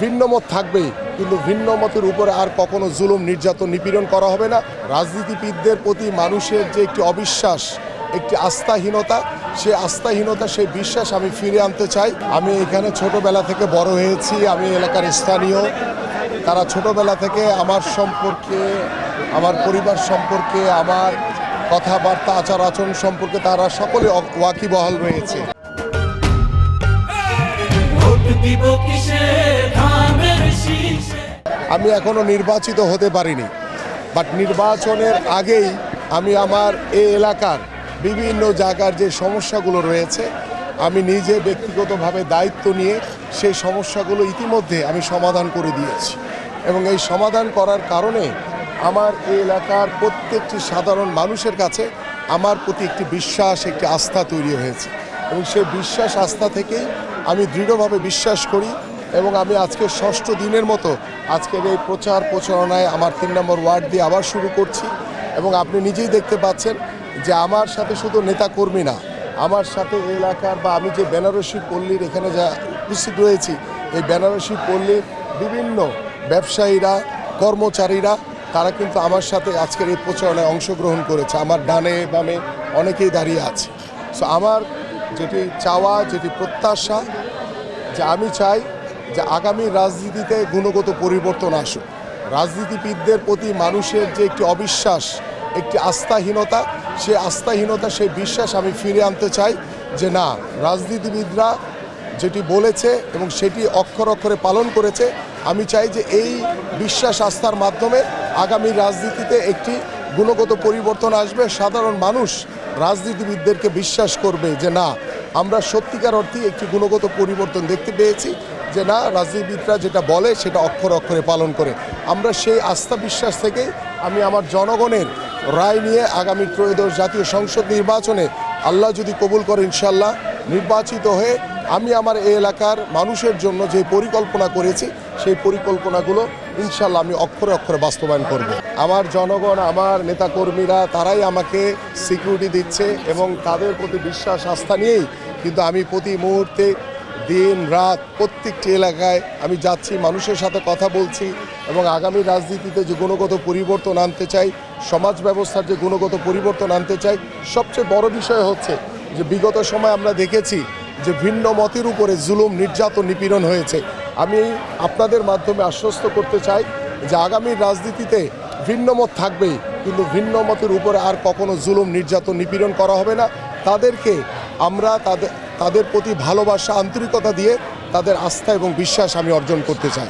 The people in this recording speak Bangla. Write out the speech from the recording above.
ভিন্ন মত থাকবেই, কিন্তু ভিন্ন মতের উপরে আর কখনো জুলুম নির্যাতন নিপীড়ন করা হবে না। রাজনীতিবিদদের প্রতি মানুষের যে একটি অবিশ্বাস, একটি আস্থাহীনতা, সেই বিশ্বাস আমি ফিরে আনতে চাই। আমি এখানে ছোটবেলা থেকে বড় হয়েছি, আমি এলাকার স্থানীয়। তারা ছোটবেলা থেকে আমার সম্পর্কে, আমার পরিবার সম্পর্কে, আমার কথাবার্তা, আচার আচরণ সম্পর্কে তারা সকলে ওয়াকিবহাল রয়েছে। আমি এখনো নির্বাচিত হতে পারিনি, বাট নির্বাচনের আগেই আমি আমার এই এলাকার বিভিন্ন জায়গার যে সমস্যাগুলো রয়েছে আমি নিজে ব্যক্তিগতভাবে দায়িত্ব নিয়ে সেই সমস্যাগুলো ইতিমধ্যে আমি সমাধান করে দিয়েছি, এবং এই সমাধান করার কারণে আমার এই এলাকার প্রত্যেকটি সাধারণ মানুষের কাছে আমার প্রতি একটি বিশ্বাস, একটি আস্থা তৈরি হয়েছে, এবং সেই বিশ্বাস আস্থা থেকেই আমি দৃঢ়ভাবে বিশ্বাস করি। এবং আমি আজকে 6ষ্ঠ দিনের মতো আজকের এই প্রচারণায় আমার 3 নম্বর ওয়ার্ড দিয়ে আবার শুরু করছি। এবং আপনি নিজেই দেখতে পাচ্ছেন যে আমার সাথে শুধু নেতাকর্মী না, আমার সাথে এই এলাকার বা আমি যে বেনারসি পল্লীর এখানে যা উপস্থিত রয়েছি, এই বেনারসি পল্লীর বিভিন্ন ব্যবসায়ীরা, কর্মচারীরা, তারা কিন্তু আমার সাথে আজকের এই প্রচারণায় অংশগ্রহণ করেছে। আমার ডানে বামে অনেকেই দাঁড়িয়ে আছে। সো আমার যেটি চাওয়া, যেটি প্রত্যাশা, যে আমি চাই যে আগামী রাজনীতিতে গুণগত পরিবর্তন আসুক। রাজনীতিবিদদের প্রতি মানুষের যে একটি অবিশ্বাস, একটি আস্থাহীনতা, সেই বিশ্বাস আমি ফিরে আনতে চাই। যে না, রাজনীতিবিদরা যেটি বলেছে এবং সেটি অক্ষর অক্ষরে পালন করেছে, আমি চাই যে এই বিশ্বাস আস্থার মাধ্যমে আগামী রাজনীতিতে একটি গুণগত পরিবর্তন আসবে। সাধারণ মানুষ রাজনীতিবিদদেরকে বিশ্বাস করবে যে না, আমরা সত্যিকার অর্থেই একটি গুণগত পরিবর্তন দেখতে পেয়েছি, যে না, রাজনীতিবিদরা যেটা বলে সেটা অক্ষর অক্ষরে পালন করে। আমরা সেই আস্থা বিশ্বাস থেকেই আমি আমার জনগণের রায় নিয়ে আগামী ত্রয়োদশ জাতীয় সংসদ নির্বাচনে আল্লাহ যদি কবুল করে ইনশাল্লাহ নির্বাচিত হয়ে আমি আমার এই এলাকার মানুষের জন্য যে পরিকল্পনা করেছি সেই পরিকল্পনাগুলো ইনশাল্লাহ আমি অক্ষরে অক্ষরে বাস্তবায়ন করব। আমার জনগণ, আমার নেতাকর্মীরা, তারাই আমাকে সিকিউরিটি দিচ্ছে, এবং তাদের প্রতি বিশ্বাস আস্থা নিয়েই কিন্তু আমি প্রতি মুহূর্তে দিন রাত প্রত্যেকটি এলাকায় আমি যাচ্ছি, মানুষের সাথে কথা বলছি, এবং আগামী রাজনীতিতে যে গুণগত পরিবর্তন আনতে চাই, সমাজ ব্যবস্থার যে গুণগত পরিবর্তন আনতে চাই। সবচেয়ে বড় বিষয় হচ্ছে যে বিগত সময় আমরা দেখেছি যে ভিন্ন মতের উপরে জুলুম নির্যাতন নিপীড়ন হয়েছে। আমি আপনাদের মাধ্যমে আশ্বস্ত করতে চাই যে আগামী রাজনীতিতে ভিন্ন মত থাকবেই, কিন্তু ভিন্ন মতের উপরে আর কখনো জুলুম নির্যাতন নিপীড়ন করা হবে না। তাদেরকে আমরা তাদের প্রতি ভালোবাসা, আন্তরিকতা দিয়ে তাদের আস্থা এবং বিশ্বাস আমি অর্জন করতে চাই।